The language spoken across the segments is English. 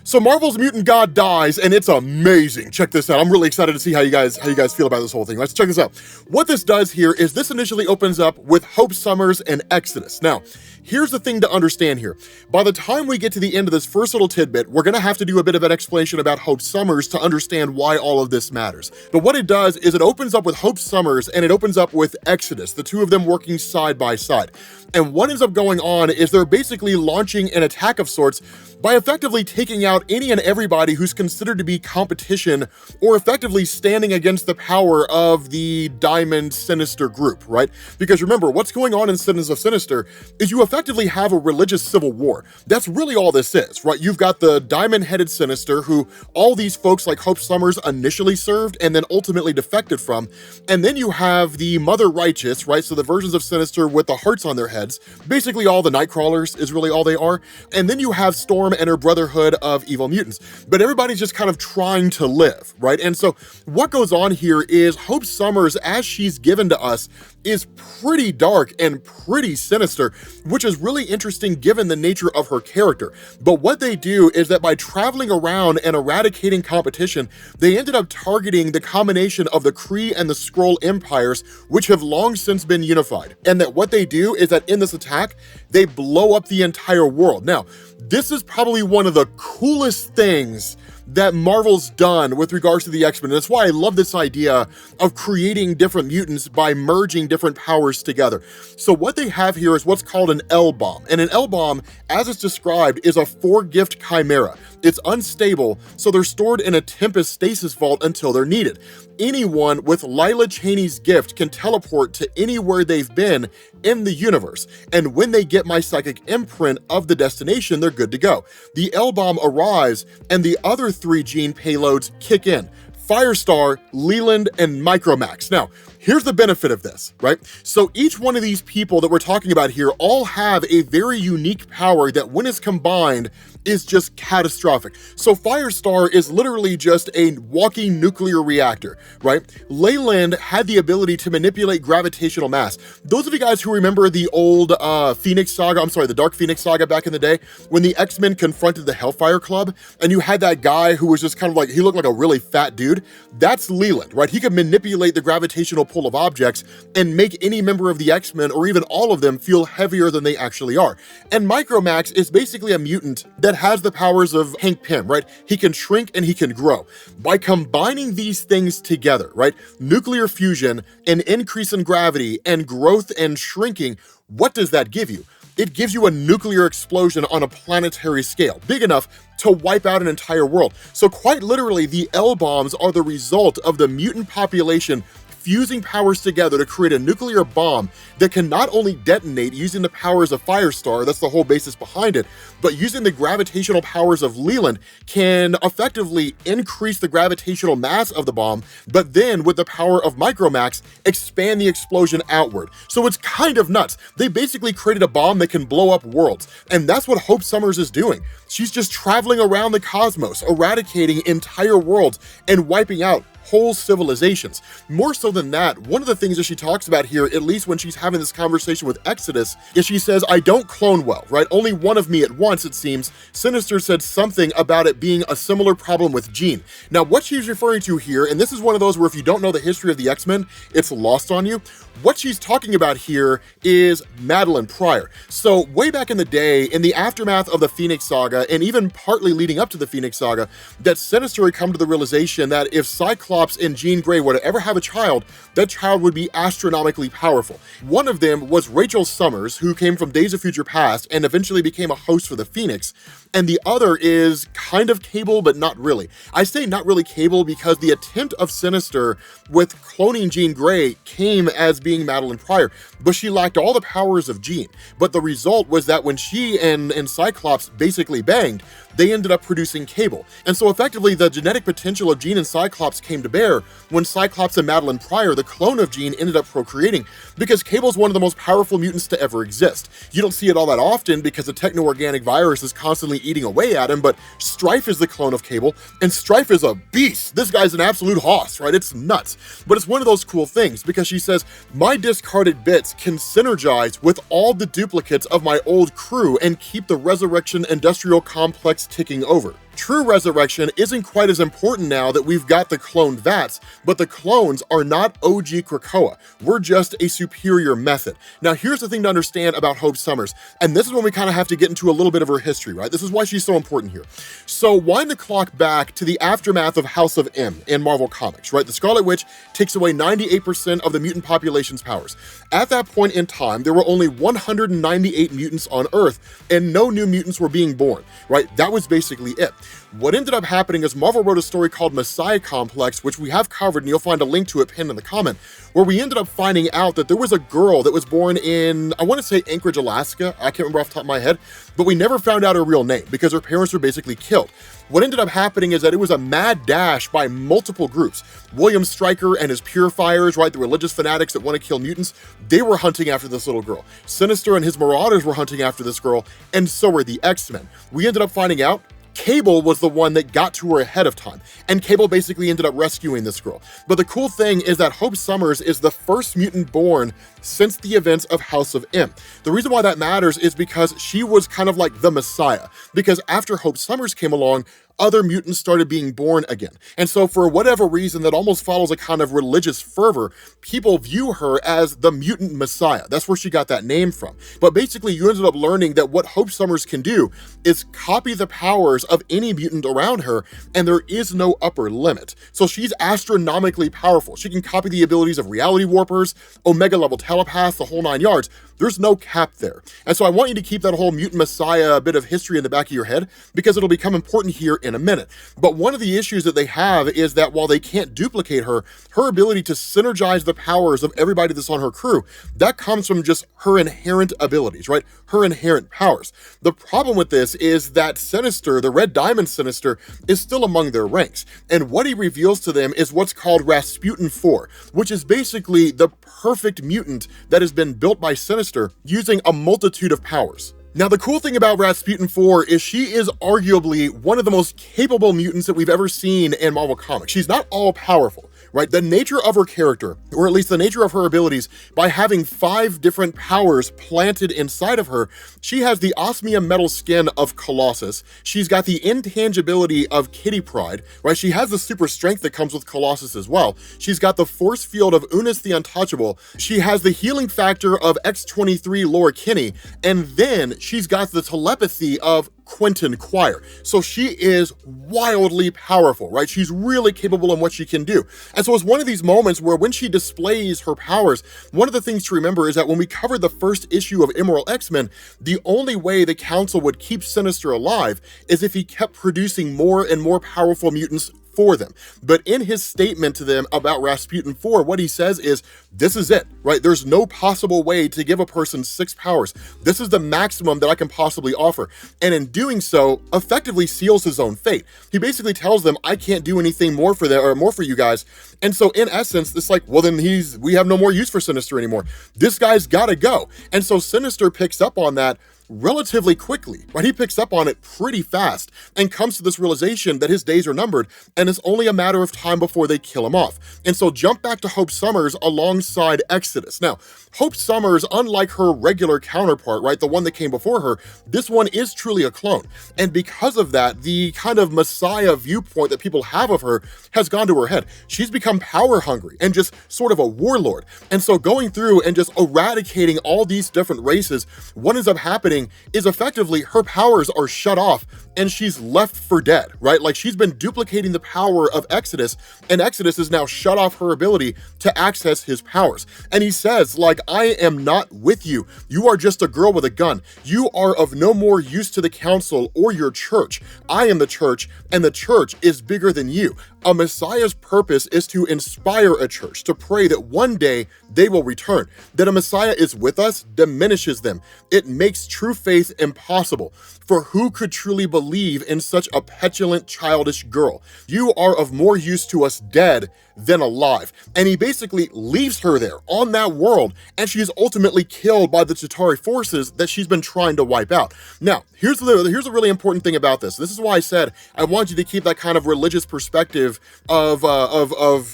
So Marvel's mutant god dies, and it's amazing. Check this out. I'm really excited to see how you guys feel about this whole thing. Let's check this out. What this does here is this initially opens up with Hope Summers and Exodus. Now, here's the thing to understand here. By the time we get to the end of this first little tidbit, we're gonna have to do a bit of an explanation about Hope Summers to understand why all of this matters. But what it does is it opens up with Hope Summers and it opens up with Exodus, the two of them working side by side. And what ends up going on is they're basically launching an attack of sorts by effectively taking out any and everybody who's considered to be competition or effectively standing against the power of the Diamond Sinister group, right? Because remember, what's going on in Citizens of Sinister is you effectively have a religious civil war. That's really all this is, right? You've got the diamond-headed Sinister who all these folks like Hope Summers initially served and then ultimately defected from. And then you have the Mother Righteous, right? So the versions of Sinister with the hearts on their heads, basically all the Nightcrawlers is really all they are. And then you have Storm and her Brotherhood of Evil Mutants. But everybody's just kind of trying to live, right? And so what goes on here is Hope Summers, as she's given to us, is pretty dark and pretty sinister, which is really interesting given the nature of her character. But what they do is that by traveling around and eradicating competition, they ended up targeting the combination of the Kree and the Skrull empires, which have long since been unified. And that what they do is that in this attack, they blow up the entire world. Now, this is probably one of the coolest things that Marvel's done with regards to the X-Men. That's why I love this idea of creating different mutants by merging different powers together. So what they have here is what's called an L-bomb. And an L-bomb, as it's described, is a 4-gift chimera. It's unstable, so they're stored in a Tempest stasis vault until they're needed. Anyone with Lila Cheney's gift can teleport to anywhere they've been in the universe. And when they get my psychic imprint of the destination, they're good to go. The L-bomb arrives, and the other 3 gene payloads kick in: Firestar, Leland, and Micromax. Now, here's the benefit of this, right? So each one of these people that we're talking about here all have a very unique power that when it's combined is just catastrophic. So Firestar is literally just a walking nuclear reactor, right? Leyland had the ability to manipulate gravitational mass. Those of you guys who remember the old Phoenix Saga, the Dark Phoenix Saga back in the day, when the X-Men confronted the Hellfire Club, and you had that guy who was just kind of like, he looked like a really fat dude, that's Leland, right? He could manipulate the gravitational pull of objects and make any member of the X-Men, or even all of them, feel heavier than they actually are. And Micromax is basically a mutant that has the powers of Hank Pym, right? He can shrink and he can grow. By combining these things together, right? Nuclear fusion, an increase in gravity, and growth and shrinking, what does that give you? It gives you a nuclear explosion on a planetary scale, big enough to wipe out an entire world. So quite literally, the L-bombs are the result of the mutant population fusing powers together to create a nuclear bomb that can not only detonate using the powers of Firestar, that's the whole basis behind it, but using the gravitational powers of Leland can effectively increase the gravitational mass of the bomb, but then with the power of Micromax, expand the explosion outward. So it's kind of nuts. They basically created a bomb that can blow up worlds, and that's what Hope Summers is doing. She's just traveling around the cosmos, eradicating entire worlds and wiping out whole civilizations. More so than that, one of the things that she talks about here, at least when she's having this conversation with Exodus, is she says, I don't clone well, right? Only one of me at once, it seems. Sinister said something about it being a similar problem with Jean. Now, what she's referring to here, and this is one of those where if you don't know the history of the X-Men, it's lost on you. What she's talking about here is Madeline Pryor. So way back in the day, in the aftermath of the Phoenix Saga, and even partly leading up to the Phoenix Saga, that Sinister had come to the realization that if Cyclops and Jean Grey were to ever have a child, that child would be astronomically powerful. One of them was Rachel Summers, who came from Days of Future Past and eventually became a host for the Phoenix. And the other is kind of Cable, but not really. I say not really Cable because the attempt of Sinister with cloning Jean Grey came as being Madeline Pryor, but she lacked all the powers of Jean. But the result was that when she and Cyclops basically banged, they ended up producing Cable. And so effectively the genetic potential of Jean and Cyclops came to bear when Cyclops and Madeline Pryor, the clone of Jean, ended up procreating, because Cable's one of the most powerful mutants to ever exist. You don't see it all that often because the techno-organic virus is constantly eating away at him, but Strife is the clone of Cable, and Strife is a beast. This guy's an absolute hoss, right? It's nuts. But it's one of those cool things because she says, my discarded bits can synergize with all the duplicates of my old crew and keep the Resurrection Industrial Complex ticking over. True resurrection isn't quite as important now that we've got the cloned vats, but the clones are not OG Krakoa. We're just a superior method. Now, here's the thing to understand about Hope Summers, and this is when we kind of have to get into a little bit of her history, right? This is why she's so important here. So wind the clock back to the aftermath of House of M in Marvel Comics, right? The Scarlet Witch takes away 98% of the mutant population's powers. At that point in time, there were only 198 mutants on Earth, and no new mutants were being born, right? That was basically it. What ended up happening is Marvel wrote a story called Messiah Complex, which we have covered, and you'll find a link to it pinned in the comment, where we ended up finding out that there was a girl that was born in, I want to say Anchorage, Alaska. I can't remember off the top of my head, but we never found out her real name because her parents were basically killed. What ended up happening is that it was a mad dash by multiple groups. William Stryker and his Purifiers, right, the religious fanatics that want to kill mutants, they were hunting after this little girl. Sinister and his Marauders were hunting after this girl, and so were the X-Men. We ended up finding out Cable was the one that got to her ahead of time, and Cable basically ended up rescuing this girl. But the cool thing is that Hope Summers is the first mutant born since the events of House of M. The reason why that matters is because she was kind of like the Messiah, because after Hope Summers came along, other mutants started being born again. And so for whatever reason that almost follows a kind of religious fervor, people view her as the mutant messiah. That's where she got that name from. But basically you ended up learning that what Hope Summers can do is copy the powers of any mutant around her, and there is no upper limit. So she's astronomically powerful. She can copy the abilities of reality warpers, Omega level telepaths, the whole 9 yards. There's no cap there. And so I want you to keep that whole mutant messiah bit of history in the back of your head, because it'll become important here in a minute. But one of the issues that they have is that while they can't duplicate her, her ability to synergize the powers of everybody that's on her crew, that comes from just her inherent abilities, right? Her inherent powers. The problem with this is that Sinister, the Red Diamond Sinister, is still among their ranks. And what he reveals to them is what's called Rasputin IV, which is basically the perfect mutant that has been built by Sinister using a multitude of powers. Now, the cool thing about Rasputin IV is she is arguably one of the most capable mutants that we've ever seen in Marvel Comics. She's not all powerful, right? The nature of her character, or at least the nature of her abilities, by having 5 different powers planted inside of her, she has the osmium metal skin of Colossus. She's got the intangibility of Kitty Pryde, right? She has the super strength that comes with Colossus as well. She's got the force field of Unis the Untouchable. She has the healing factor of X-23 Laura Kinney, and then she's got the telepathy of Quentin Quire. So she is wildly powerful, right? She's really capable in what she can do. And so it's one of these moments where when she displays her powers, one of the things to remember is that when we covered the first issue of Immoral X-Men, the only way the Council would keep Sinister alive is if he kept producing more and more powerful mutants for them. But in his statement to them about Rasputin IV, what he says is, this is it, right? There's no possible way to give a person 6 powers. This is the maximum that I can possibly offer. And in doing so, effectively seals his own fate. He basically tells them, I can't do anything more for them or more for you guys. And so in essence, it's like, well, then we have no more use for Sinister anymore. This guy's gotta go. And so Sinister picks up on that relatively quickly, right? He picks up on it pretty fast and comes to this realization that his days are numbered and it's only a matter of time before they kill him off. And so jump back to Hope Summers alongside Exodus. Now, Hope Summers, unlike her regular counterpart, right, the one that came before her, this one is truly a clone. And because of that, the kind of messiah viewpoint that people have of her has gone to her head. She's become power hungry and just sort of a warlord. And so going through and just eradicating all these different races, what ends up happening is effectively her powers are shut off and she's left for dead, right? Like she's been duplicating the power of Exodus, and Exodus is now shut off her ability to access his powers. And he says, like, I am not with you. You are just a girl with a gun. You are of no more use to the council or your church. I am the church, and the church is bigger than you. A Messiah's purpose is to inspire a church, to pray that one day they will return. That a Messiah is with us diminishes them. It makes true faith impossible. For who could truly believe in such a petulant, childish girl? You are of more use to us dead than alive. And he basically leaves her there on that world, and she is ultimately killed by the Chitauri forces that she's been trying to wipe out. Now, here's a really important thing about this. This is why I said I want you to keep that kind of religious perspective of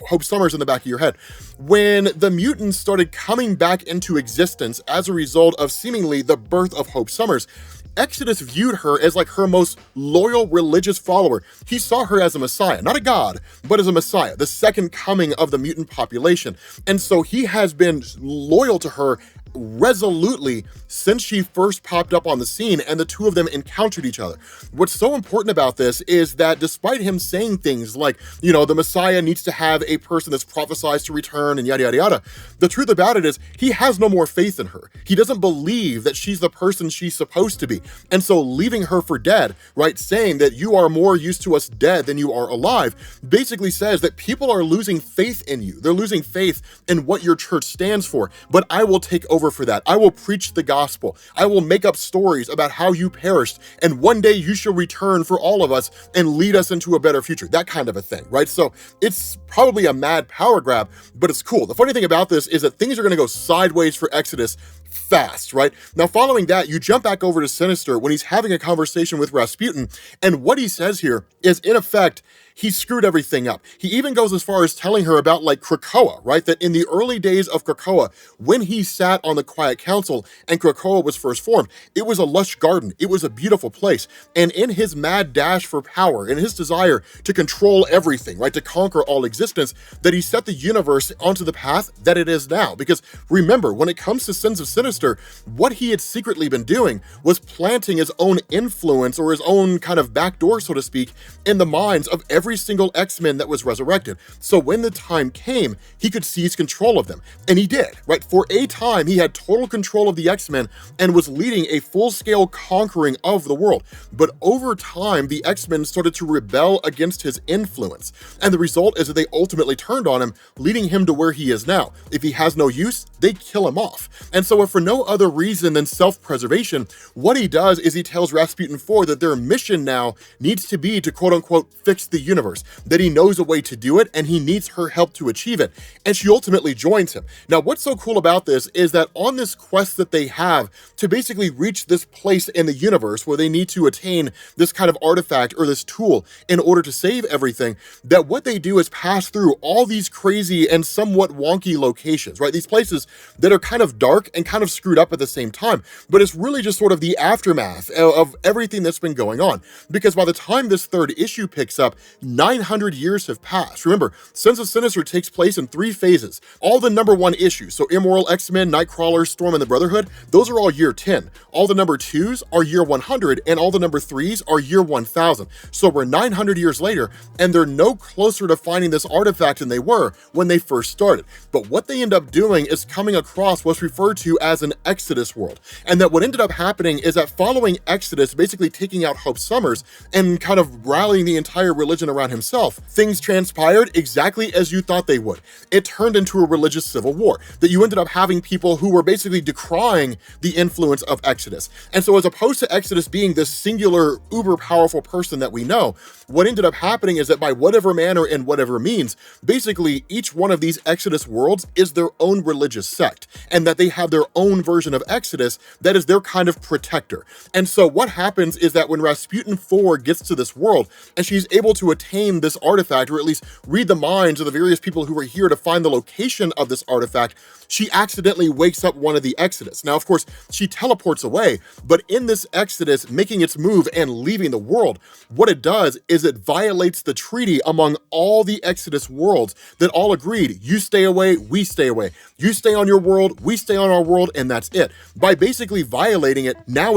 Hope Summers in the back of your head. When the mutants started coming back into existence as a result of seemingly the birth of Hope Summers, Exodus viewed her as like her most loyal religious follower. He saw her as a messiah, not a god, but as a messiah, the second coming of the mutant population. And so he has been loyal to her resolutely since she first popped up on the scene and the two of them encountered each other. What's so important about this is that despite him saying things like, you know, the Messiah needs to have a person that's prophesied to return and yada, yada, yada, the truth about it is he has no more faith in her. He doesn't believe that she's the person she's supposed to be. And so leaving her for dead, right, saying that you are more used to us dead than you are alive, basically says that people are losing faith in you. They're losing faith in what your church stands for, but I will take over for that. I will preach the gospel. I will make up stories about how you perished, and one day you shall return for all of us and lead us into a better future. That kind of a thing, right? So it's probably a mad power grab, but it's cool. The funny thing about this is that things are going to go sideways for Exodus fast, right? Now, following that, you jump back over to Sinister when he's having a conversation with Rasputin, and what he says here is, in effect, he screwed everything up. He even goes as far as telling her about like Krakoa, right? That in the early days of Krakoa, when he sat on the Quiet Council and Krakoa was first formed, it was a lush garden. It was a beautiful place. And in his mad dash for power, in his desire to control everything, right? To conquer all existence, that he set the universe onto the path that it is now. Because remember, when it comes to Sins of Sinister, what he had secretly been doing was planting his own influence or his own kind of backdoor, so to speak, in the minds of every single X-Men that was resurrected. So when the time came, he could seize control of them. And he did, right? For a time, he had total control of the X-Men and was leading a full-scale conquering of the world. But over time, the X-Men started to rebel against his influence. And the result is that they ultimately turned on him, leading him to where he is now. If he has no use, they kill him off. And so if for no other reason than self-preservation, what he does is he tells Rasputin IV that their mission now needs to be to quote-unquote fix the universe, that he knows a way to do it and he needs her help to achieve it. And she ultimately joins him. Now, what's so cool about this is that on this quest that they have to basically reach this place in the universe where they need to attain this kind of artifact or this tool in order to save everything, that what they do is pass through all these crazy and somewhat wonky locations, right? These places that are kind of dark and kind of screwed up at the same time, but it's really just sort of the aftermath of everything that's been going on. Because by the time this third issue picks up, 900 years have passed. Remember, Sins of Sinister takes place in 3 phases. All the number 1 issues, so Immoral X-Men, Nightcrawler, Storm, and the Brotherhood, those are all year 10. All the number 2s are year 100, and all the number 3s are year 1000. So we're 900 years later, and they're no closer to finding this artifact than they were when they first started. But what they end up doing is coming across what's referred to as an Exodus world. And that what ended up happening is that following Exodus, basically taking out Hope Summers and kind of rallying the entire religion around himself, things transpired exactly as you thought they would. It turned into a religious civil war, that you ended up having people who were basically decrying the influence of Exodus. And so as opposed to Exodus being this singular, uber powerful person that we know, what ended up happening is that by whatever manner and whatever means, basically each one of these Exodus worlds is their own religious sect, and that they have their own version of Exodus that is their kind of protector. And so what happens is that when Rasputin IV gets to this world, and she's able to attain this artifact, or at least read the minds of the various people who are here to find the location of this artifact, she accidentally wakes up one of the Exodus. Now, of course, she teleports away, but in this Exodus making its move and leaving the world, what it does is it violates the treaty among all the Exodus worlds that all agreed, you stay away, we stay away. You stay on your world, we stay on our world, and that's it. By basically violating it, now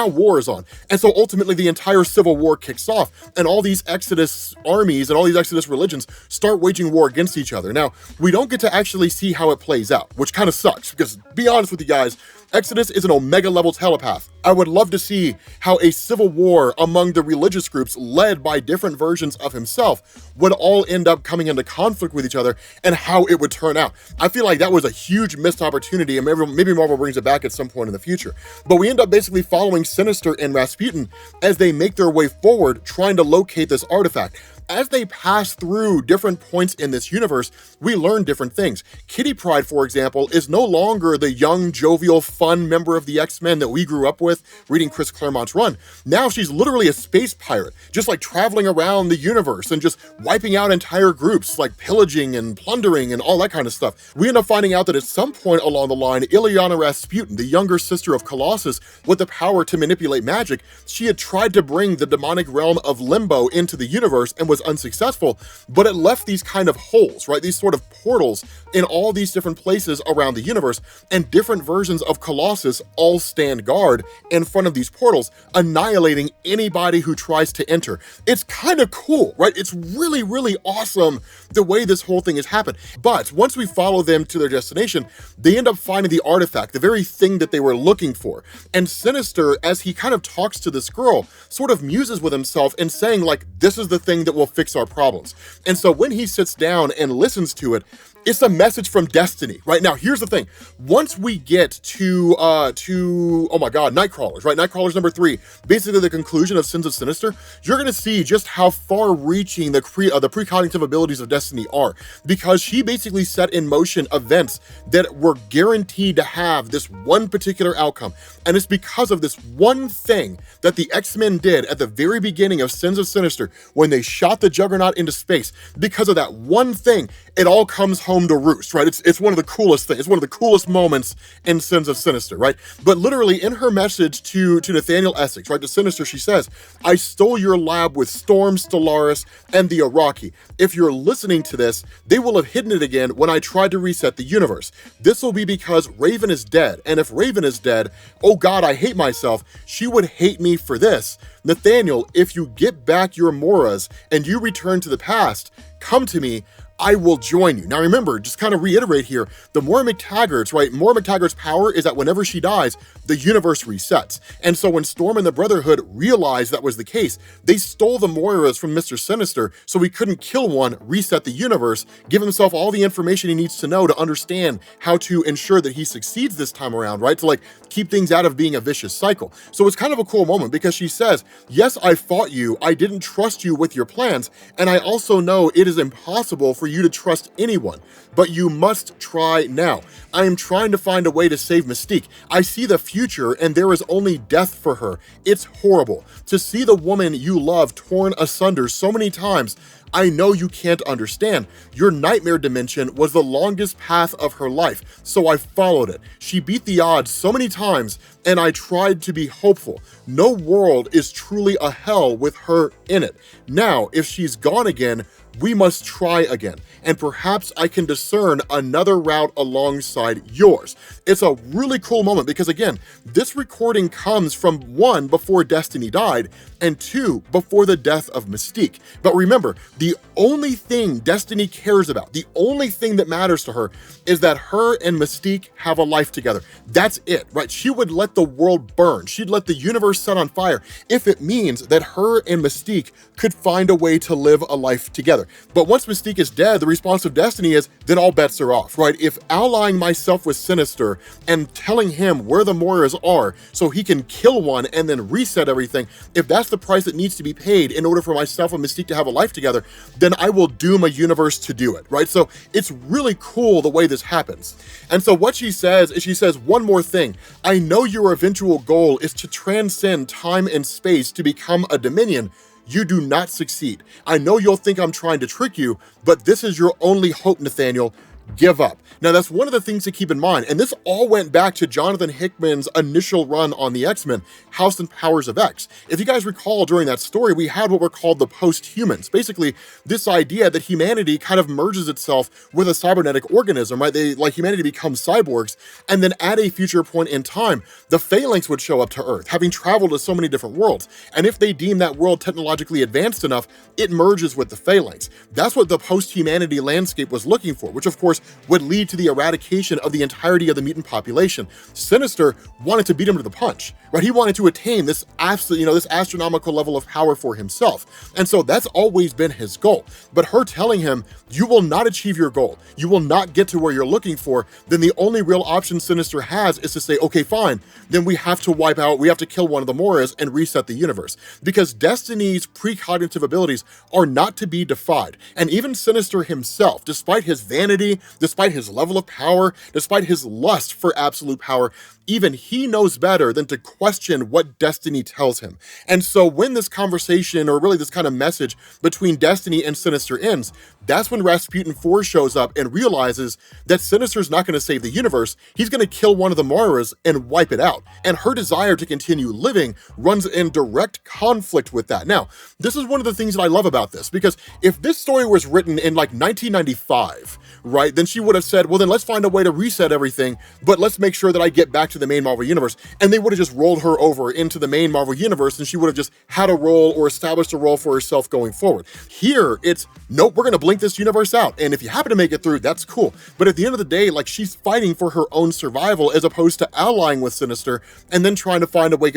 war is on. And so ultimately the entire civil war kicks off, and all these Exodus armies and all these Exodus religions start waging war against each other. Now, we don't get to actually see how it plays out, which kind of sucks, because to be honest with you guys, Exodus is an Omega level telepath. I would love to see how a civil war among the religious groups led by different versions of himself would all end up coming into conflict with each other and how it would turn out. I feel like that was a huge missed opportunity, and maybe Marvel brings it back at some point in the future. But we end up basically following Sinister and Rasputin as they make their way forward trying to locate this artifact. As they pass through different points in this universe, we learn different things. Kitty Pryde, for example, is no longer the young, jovial, fun member of the X-Men that we grew up with with reading Chris Claremont's run. Now she's literally a space pirate, just like traveling around the universe and just wiping out entire groups, like pillaging and plundering and all that kind of stuff. We end up finding out that at some point along the line, Ilyana Rasputin, the younger sister of Colossus, with the power to manipulate magic, she had tried to bring the demonic realm of Limbo into the universe and was unsuccessful, but it left these kind of holes, right? These sort of portals in all these different places around the universe, and different versions of Colossus all stand guard in front of these portals, annihilating anybody who tries to enter. It's kind of cool, right? It's really, really awesome the way this whole thing has happened. But once we follow them to their destination, they end up finding the artifact, the very thing that they were looking for. And Sinister, as he kind of talks to this girl, sort of muses with himself and saying, like, this is the thing that will fix our problems. And so when he sits down and listens to it, it's a message from destiny. Right now, here's the thing. Once we get to oh my God, Nightcrawlers, right? Nightcrawlers number 3, basically the conclusion of Sins of Sinister, you're gonna see just how far-reaching the precognitive abilities of Destiny are, because she basically set in motion events that were guaranteed to have this one particular outcome. And it's because of this one thing that the X-Men did at the very beginning of Sins of Sinister, when they shot the Juggernaut into space. Because of that one thing, it all comes home to roost, right? It's one of the coolest things. It's one of the coolest moments in Sins of Sinister, right? But literally in her message to Nathaniel Essex, right, to Sinister, she says, I stole your lab with Storm, Stellaris, and the Iraqi. If you're listening to this, they will have hidden it again when I tried to reset the universe. This will be because Raven is dead. And if Raven is dead, oh God, I hate myself. She would hate me for this. Nathaniel, if you get back your Moras and you return to the past, come to me. I will join you. Now remember, just kind of reiterate here, the Moira McTaggart's, right? Moira McTaggart's power is that whenever she dies, the universe resets. And so when Storm and the Brotherhood realized that was the case, they stole the Moiras from Mr. Sinister so he couldn't kill one, reset the universe, give himself all the information he needs to know to understand how to ensure that he succeeds this time around, right? To like keep things out of being a vicious cycle. So it's kind of a cool moment because she says, yes, I fought you. I didn't trust you with your plans. And I also know it is impossible for you to trust anyone, but you must try now. I am trying to find a way to save Mystique. I see the future and there is only death for her. It's horrible. To see the woman you love torn asunder so many times, I know you can't understand. Your nightmare dimension was the longest path of her life, so I followed it. She beat the odds so many times, and I tried to be hopeful. No world is truly a hell with her in it. Now, if she's gone again, we must try again, and perhaps I can discern another route alongside yours. It's a really cool moment because, again, this recording comes from 1, before Destiny died, and 2, before the death of Mystique. But remember, the only thing Destiny cares about, the only thing that matters to her, is that her and Mystique have a life together. That's it, right? She would let the world burn. She'd let the universe set on fire if it means that her and Mystique could find a way to live a life together. But once Mystique is dead, the response of Destiny is, then all bets are off, right? If allying myself with Sinister and telling him where the Moiras are so he can kill one and then reset everything, if that's the price that needs to be paid in order for myself and Mystique to have a life together, then I will doom a universe to do it, right? So it's really cool the way this happens. And so what she says is, she says, one more thing. I know your eventual goal is to transcend time and space to become a Dominion. You do not succeed. I know you'll think I'm trying to trick you, but this is your only hope, Nathaniel. Give up. Now, that's one of the things to keep in mind, and this all went back to Jonathan Hickman's initial run on the X-Men, House and Powers of X. If you guys recall, during that story, we had what were called the post-humans. Basically, this idea that humanity kind of merges itself with a cybernetic organism, right? Humanity becomes cyborgs, and then at a future point in time, the Phalanx would show up to Earth, having traveled to so many different worlds. And if they deem that world technologically advanced enough, it merges with the Phalanx. That's what the post-humanity landscape was looking for, which of course would lead to the eradication of the entirety of the mutant population. Sinister wanted to beat him to the punch, right? He wanted to attain this absolute, this astronomical level of power for himself. And so that's always been his goal. But her telling him, you will not achieve your goal, you will not get to where you're looking for, then the only real option Sinister has is to say, okay, fine, then we have to wipe out, we have to kill one of the Moiras and reset the universe. Because Destiny's precognitive abilities are not to be defied. And even Sinister himself, despite his vanity, despite his level of power, despite his lust for absolute power, even he knows better than to question what destiny tells him. And so when this conversation, or really this kind of message between Destiny and Sinister ends, that's when Rasputin IV shows up and realizes that Sinister's not going to save the universe. He's going to kill one of the Moiras and wipe it out. And her desire to continue living runs in direct conflict with that. Now, this is one of the things that I love about this, because if this story was written in like 1995, right, then she would have said, well, then let's find a way to reset everything, but let's make sure that I get back to the main Marvel universe. And they would have just rolled her over into the main Marvel universe, and she would have just had a role or established a role for herself going forward. Here, it's, nope, we're gonna blink this universe out. And if you happen to make it through, that's cool. But at the end of the day, like, she's fighting for her own survival as opposed to allying with Sinister and then trying to find a way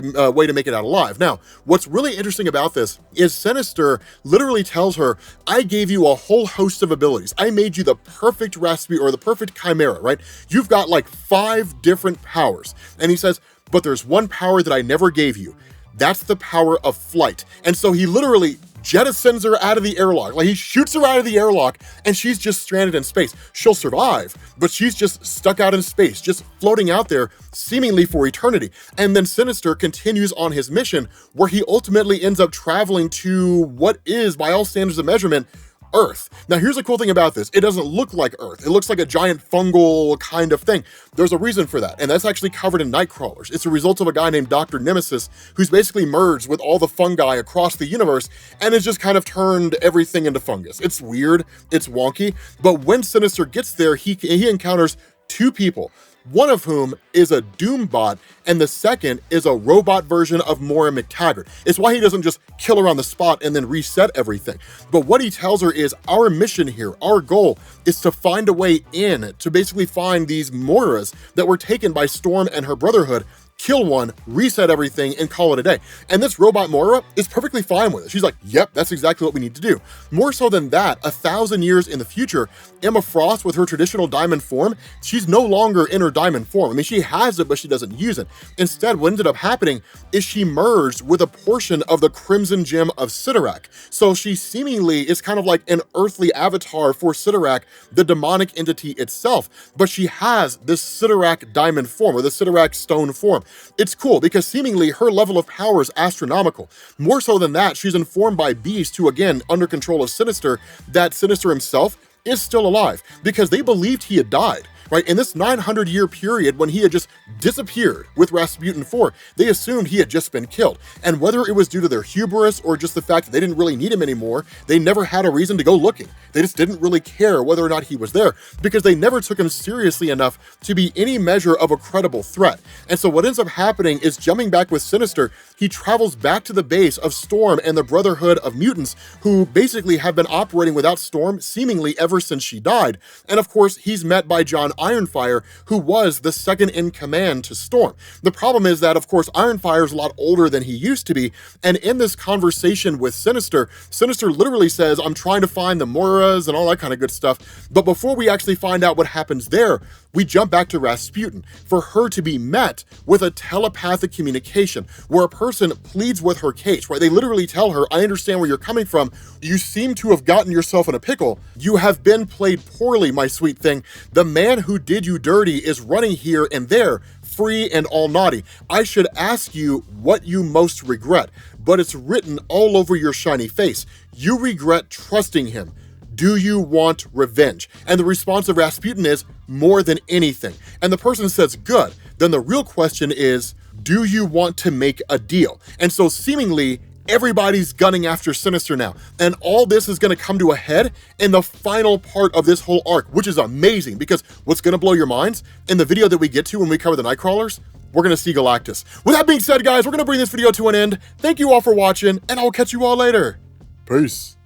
to make it out alive. Now, what's really interesting about this is Sinister literally tells her, I gave you a whole host of abilities. I made you the perfect Rasputin, or the perfect chimera, right? You've got like 5 different powers. And he says, but there's one power that I never gave you. That's the power of flight. And so he literally jettisons her out of the airlock. Like, he shoots her out of the airlock and she's just stranded in space. She'll survive, but she's just stuck out in space, just floating out there seemingly for eternity. And then Sinister continues on his mission, where he ultimately ends up traveling to what is, by all standards of measurement, Earth. Now, here's the cool thing about this. It doesn't look like Earth. It looks like a giant fungal kind of thing. There's a reason for that, and that's actually covered in Nightcrawlers. It's a result of a guy named Dr. Nemesis, who's basically merged with all the fungi across the universe and has just kind of turned everything into fungus. It's weird, it's wonky, but when Sinister gets there, he encounters 2 people, one of whom is a Doombot, and the second is a robot version of Moira McTaggart. It's why he doesn't just kill her on the spot and then reset everything. But what he tells her is, our mission here, our goal, is to find a way in, to basically find these Moiras that were taken by Storm and her Brotherhood, kill one, reset everything, and call it a day. And this robot Moira is perfectly fine with it. She's like, yep, that's exactly what we need to do. More so than that, 1,000 years in the future, Emma Frost, with her traditional diamond form, she's no longer in her diamond form. I mean, she has it, but she doesn't use it. Instead, what ended up happening is she merged with a portion of the Crimson Gem of Sidorak. So she seemingly is kind of like an earthly avatar for Sidorak, the demonic entity itself, but she has this Sidorak diamond form, or the Sidorak stone form. It's cool because seemingly her level of power is astronomical. More so than that, she's informed by Beast, who again, under control of Sinister, that Sinister himself is still alive because they believed he had died. Right? In this 900-year period when he had just disappeared with Rasputin IV, they assumed he had just been killed. And whether it was due to their hubris or just the fact that they didn't really need him anymore, they never had a reason to go looking. They just didn't really care whether or not he was there because they never took him seriously enough to be any measure of a credible threat. And so what ends up happening is, jumping back with Sinister, he travels back to the base of Storm and the Brotherhood of Mutants, who basically have been operating without Storm seemingly ever since she died. And of course, he's met by John Ironfire, who was the second in command to Storm. The problem is that, of course, Ironfire is a lot older than he used to be, and in this conversation with Sinister, Sinister literally says, I'm trying to find the Moiras and all that kind of good stuff. But before we actually find out what happens there, we jump back to Rasputin for her to be met with a telepathic communication where a person pleads with her case, right? They literally tell her, I understand where you're coming from. You seem to have gotten yourself in a pickle. You have been played poorly, my sweet thing. The man who did you dirty is running here and there, free and all naughty. I should ask you what you most regret, but it's written all over your shiny face. You regret trusting him. Do you want revenge? And the response of Rasputin is, more than anything. And the person says, good. Then the real question is, do you want to make a deal? And so seemingly, everybody's gunning after Sinister now. And all this is going to come to a head in the final part of this whole arc, which is amazing because what's going to blow your minds, in the video that we get to when we cover the Nightcrawlers, we're going to see Galactus. With that being said, guys, we're going to bring this video to an end. Thank you all for watching, and I'll catch you all later. Peace.